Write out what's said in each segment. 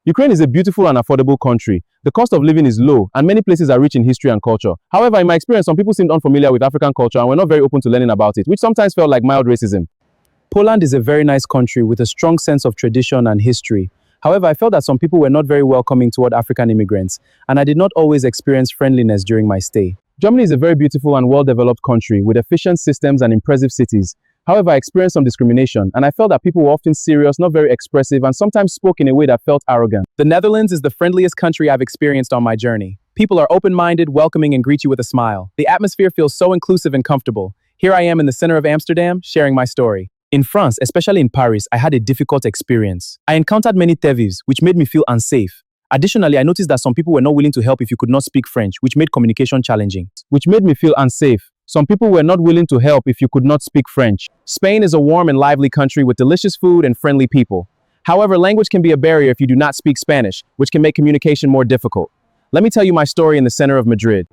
Ukraine is a beautiful and affordable country. The cost of living is low, and many places are rich in history and culture. However, in my experience, some people seemed unfamiliar with African culture and were not very open to learning about it, which sometimes felt like mild racism. Poland is a very nice country with a strong sense of tradition and history. However, I felt that some people were not very welcoming toward African immigrants, and I did not always experience friendliness during my stay. Germany is a very beautiful and well-developed country with efficient systems and impressive cities. However, I experienced some discrimination, and I felt that people were often serious, not very expressive, and sometimes spoke in a way that felt arrogant. The Netherlands is the friendliest country I've experienced on my journey. People are open-minded, welcoming, and greet you with a smile. The atmosphere feels so inclusive and comfortable. Here I am in the center of Amsterdam, sharing my story. In France, especially in Paris, I had a difficult experience. I encountered many thieves, which made me feel unsafe. Additionally, I noticed that some people were not willing to help if you could not speak French, which made communication challenging. Some people were not willing to help if you could not speak French. Spain is a warm and lively country with delicious food and friendly people. However, language can be a barrier if you do not speak Spanish, which can make communication more difficult. Let me tell you my story in the center of Madrid.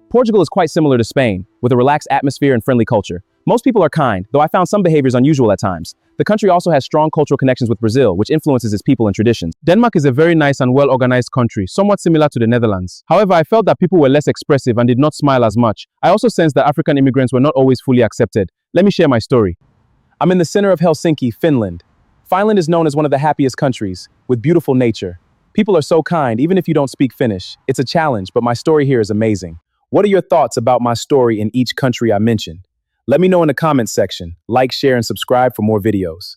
Portugal is quite similar to Spain, with a relaxed atmosphere and friendly culture. Most people are kind, though I found some behaviors unusual at times. The country also has strong cultural connections with Brazil, which influences its people and traditions. Denmark is a very nice and well-organized country, somewhat similar to the Netherlands. However, I felt that people were less expressive and did not smile as much. I also sensed that African immigrants were not always fully accepted. Let me share my story. I'm in the center of Helsinki, Finland. Finland is known as one of the happiest countries, with beautiful nature. People are so kind, even if you don't speak Finnish. It's a challenge, but my story here is amazing. What are your thoughts about my story in each country I mentioned? Let me know in the comments section. Like, share, and subscribe for more videos.